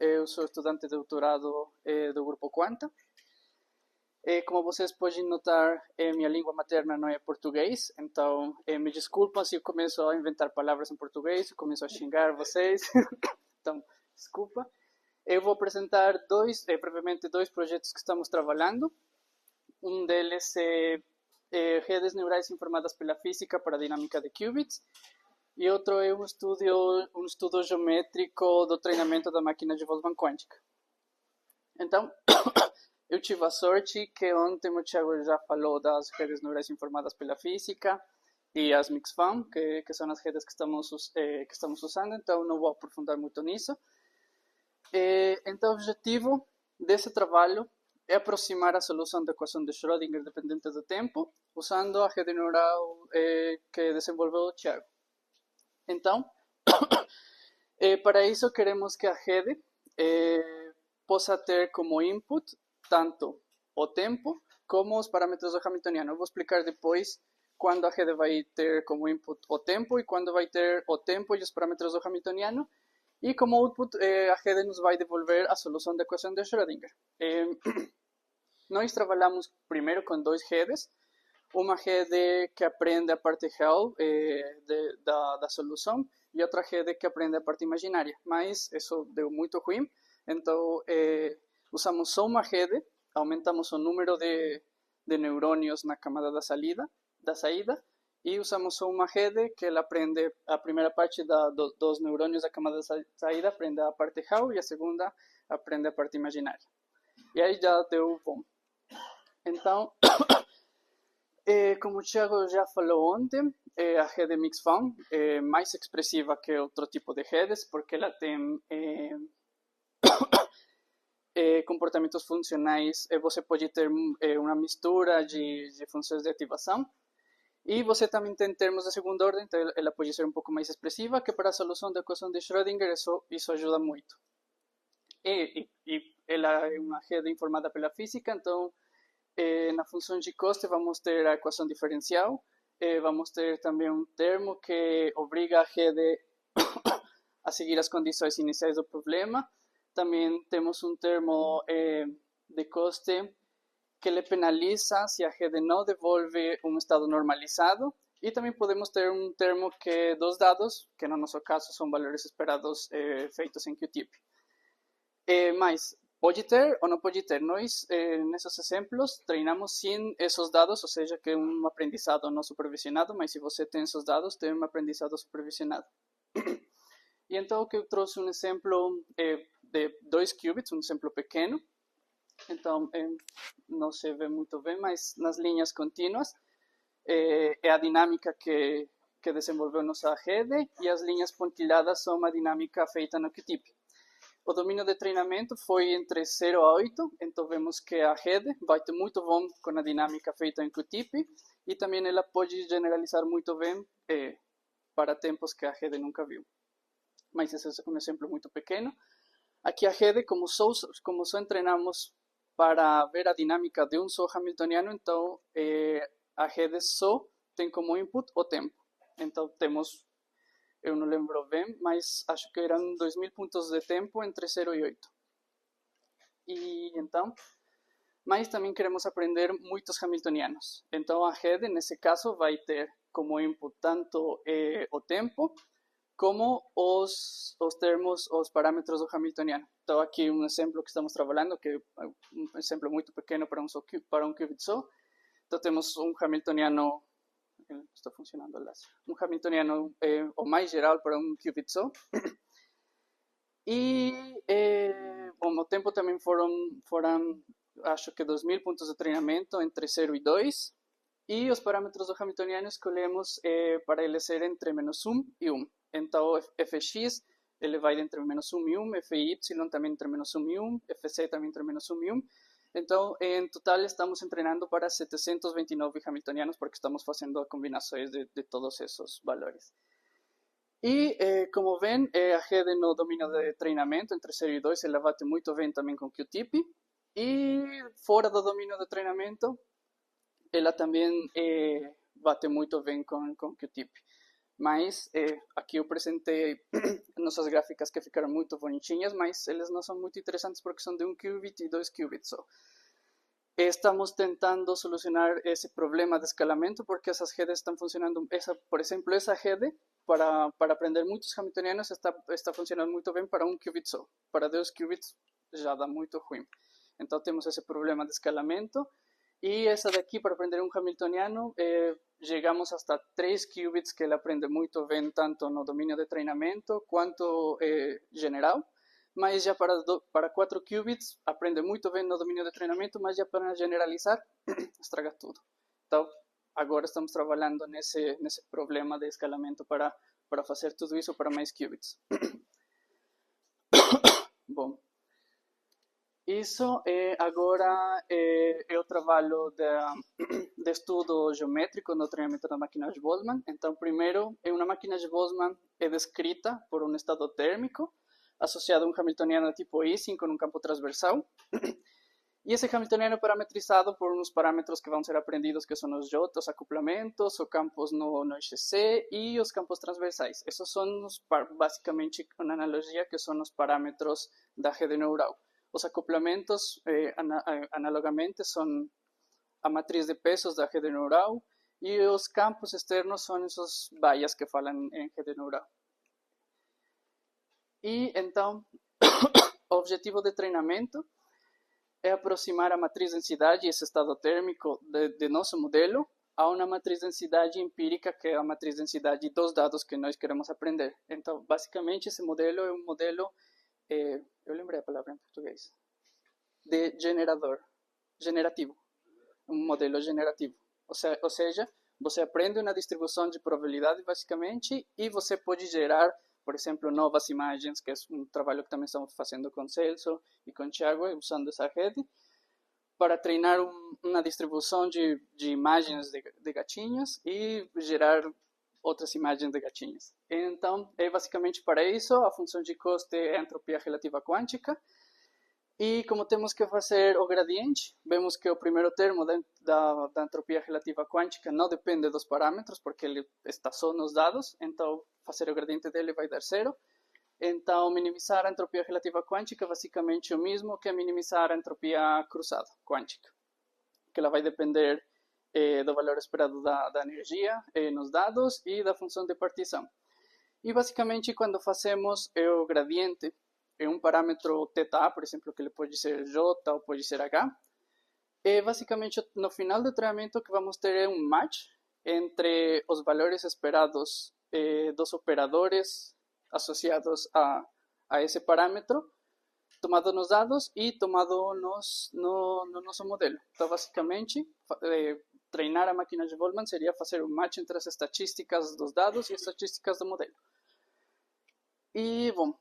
eu sou estudante de doutorado do Grupo Quanta. Como vocês podem notar, minha língua materna não é português, então me desculpam se eu começo a inventar palavras em português, eu começo a xingar vocês, então desculpa. Eu vou apresentar brevemente dois projetos que estamos trabalhando. Um deles é redes neurais informadas pela física para a dinâmica de qubits, e outro é um estudo geométrico do treinamento da máquina de Boltzmann quântica. Então, eu tive a sorte que ontem o Thiago já falou das redes neurais informadas pela física e as MixFAM, que são as redes que estamos usando, então não vou aprofundar muito nisso. Então, o objetivo desse trabalho é aproximar a solução da equação de Schrödinger dependente do tempo, usando a rede neural que desenvolveu o Thiago. Então, para isso queremos que a rede possa ter como input tanto o tempo como os parâmetros do Hamiltoniano. Eu vou explicar depois quando a rede vai ter como input o tempo e quando vai ter o tempo e os parâmetros do Hamiltoniano. E como output, a rede nos vai devolver a solução da equação de Schrödinger. Nós trabalhamos primeiro com duas redes. Uma rede que aprende a parte real da solução e outra rede que aprende a parte imaginária. Mas isso deu muito ruim, então usamos só uma rede, aumentamos o número de neurônios na camada da saída, e usamos só uma rede que ela aprende a primeira parte dos neurônios da camada da saída, aprende a parte real, e a segunda aprende a parte imaginária. E aí já deu bom. Então, como o Thiago já falou ontem, a rede MixFAM é mais expressiva que outro tipo de redes, porque ela tem comportamentos funcionais. Você pode ter uma mistura de funções de ativação. E você também tem termos de segunda ordem, então ela pode ser um pouco mais expressiva, que para a solução da equação de Schrödinger isso ajuda muito. E ela é uma rede informada pela física, então na função de coste vamos ter a equação diferencial, vamos ter também um termo que obriga a rede a seguir as condições iniciais do problema. Também temos um termo de coste que lhe penaliza se a rede não devolve um estado normalizado. E também podemos ter um termo que dos dados, que no nosso caso são valores esperados feitos em QTIP. Mas pode ter ou não pode ter. Nós, nesses exemplos, treinamos sem esses dados, ou seja, que é um aprendizado não supervisionado, mas se você tem esses dados, tem um aprendizado supervisionado. E então eu trouxe um exemplo de 2 qubits, um exemplo pequeno. Então, não se vê muito bem, mas nas linhas contínuas é a dinâmica que desenvolveu nossa rede, e as linhas pontilhadas são uma dinâmica feita no QTIP. O domínio de treinamento foi entre 0 a 8, então vemos que a rede vai ter muito bom com a dinâmica feita em QTIP, e também ela pode generalizar muito bem para tempos que a rede nunca viu. Mas esse é um exemplo muito pequeno. Aqui a rede, como só treinamos para ver a dinâmica de um só Hamiltoniano, então a rede só tem como input o tempo. Então temos, eu não lembro bem, mas acho que eram 2000 pontos de tempo entre 0 e 8. E então, mas também queremos aprender muitos Hamiltonianos. Então a rede, nesse caso, vai ter como input tanto o tempo, como os termos, os parâmetros do Hamiltoniano. Então aqui um exemplo que estamos trabalhando, que é um exemplo muito pequeno para um qubit só. Então temos um Hamiltoniano, está funcionando um Hamiltoniano o mais geral para um qubit só. E bom, o tempo também foram acho que 2000 pontos de treinamento entre 0 e 2. E os parâmetros do Hamiltoniano escolhemos para ele ser entre -1 e 1. Então, fx ele vai entre -1 e 1, fy também entre -1 e 1, fc também entre -1 e 1. Então, em total, estamos treinando para 729 Hamiltonianos, porque estamos fazendo combinações de todos esses valores. E, como ven, a rede no domínio de treinamento, entre 0 e 2, ela bate muito bem também com QTIP. E, fora do domínio de treinamento, ela também bate muito bem com QTIP. Mas aqui eu apresentei nossas gráficas que ficaram muito bonitinhas, mas eles não são muito interessantes porque são de 1 qubit e 2 qubits só. Estamos tentando solucionar ese problema de escalamiento porque esas redes están funcionando, por ejemplo, esa rede para aprender muchos hamiltonianos está funcionando muy bien para 1 qubit só. Para 2 qubits ya da muy ruim. Entonces tenemos ese problema de escalamiento. Y esa de aquí, para aprender un hamiltoniano, llegamos hasta 3 qubits que él aprende muy bien tanto no dominio de entrenamiento cuanto general. Mas já para 4 qubits aprende muito bem no domínio de treinamento, mas já para generalizar, estraga tudo. Então, agora estamos trabalhando nesse problema de escalamento para fazer tudo isso para mais qubits. Bom, isso agora é o trabalho de estudo geométrico no treinamento da máquina de Boltzmann. Então, primeiro, uma máquina de Boltzmann é descrita por um estado térmico, asociado a un hamiltoniano de tipo Ising con un campo transversal. Y ese hamiltoniano parametrizado por unos parámetros que van a ser aprendidos, que son los J, os acoplamentos, o campos no ICC y los campos transversais. Esos son básicamente una analogía que son los parámetros da rede neural. Os acoplamentos, análogamente, son a matriz de pesos da rede neural y los campos externos son esos vallas que falan en rede neural. E então, o objetivo de treinamento é aproximar a matriz de densidade, esse estado térmico de nosso modelo, a uma matriz de densidade empírica, que é a matriz de densidade dos dados que nós queremos aprender. Então, basicamente, esse modelo é um modelo, eu lembrei a palavra em português, de generativo, um modelo generativo. Ou seja, você aprende uma distribuição de probabilidade, basicamente, e você pode gerar, por exemplo, novas imagens, que é um trabalho que também estamos fazendo com Celso e com Thiago, usando essa rede, para treinar uma distribuição de imagens de gatinhos e gerar outras imagens de gatinhos. Então, é basicamente para isso, a função de custo é a entropia relativa quântica. E como temos que fazer o gradiente, vemos que o primeiro termo da entropia relativa quântica não depende dos parâmetros, porque ele está só nos dados, então fazer o gradiente dele vai dar zero. Então, minimizar a entropia relativa quântica é basicamente o mesmo que minimizar a entropia cruzada quântica, que ela vai depender do valor esperado da energia nos dados e da função de partição. E basicamente, quando fazemos o gradiente em um parâmetro θ, por exemplo, que ele pode ser J ou pode ser H, basicamente no final do treinamento que vamos ter é um match entre os valores esperados dos operadores associados a esse parâmetro, tomado nos dados e tomado no nosso modelo. Então, basicamente, treinar a máquina de Boltzmann seria fazer um match entre as estatísticas dos dados e as estatísticas do modelo. E, bom,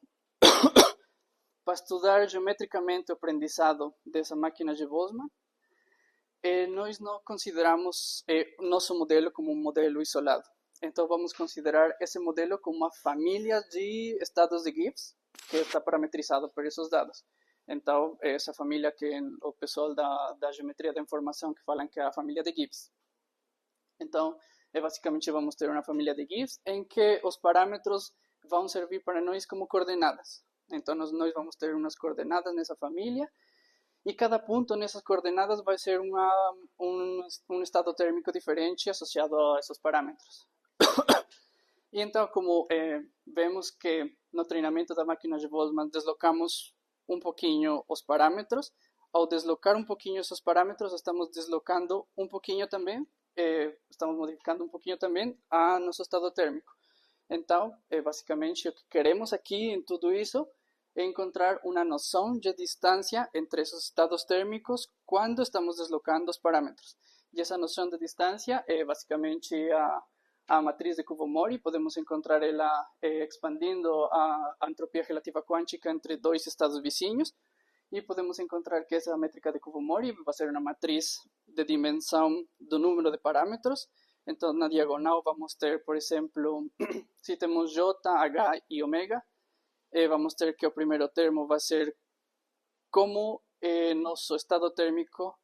para estudar geometricamente o aprendizado dessa máquina de Boltzmann, nós não consideramos nosso modelo como um modelo isolado. Então, vamos considerar esse modelo como uma família de estados de Gibbs, que está parametrizado por esses dados. Então, essa família que o pessoal da geometria da informação que falam que é a família de Gibbs. Então, basicamente, vamos ter uma família de Gibbs em que os parâmetros vão servir para nós como coordenadas. Então, nós vamos ter umas coordenadas nessa família e cada ponto nessas coordenadas vai ser um estado térmico diferente associado a esses parâmetros. E então, como vemos que no treinamento da máquina de Boltzmann deslocamos um pouquinho os parâmetros, ao deslocar um pouquinho esses parâmetros, estamos deslocando um pouquinho também, estamos modificando um pouquinho também a nosso estado térmico. Então, basicamente, o que queremos aqui em tudo isso é encontrar uma noção de distância entre esses estados térmicos quando estamos deslocando os parâmetros. E essa noção de distância é basicamente a matriz de Kubo-Mori. Podemos encontrar ela expandindo a entropia relativa quântica entre dois estados vizinhos. E podemos encontrar que essa métrica de Kubo-Mori vai ser uma matriz de dimensão do número de parâmetros. Então, na diagonal vamos ter, por exemplo, se temos J, H e Ômega, vamos ter que o primeiro termo vai ser como nosso estado térmico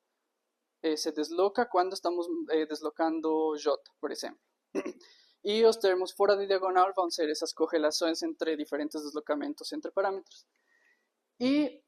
se desloca quando estamos deslocando J, por exemplo. e os termos fora de diagonal vão ser essas correlações entre diferentes deslocamentos entre parâmetros. E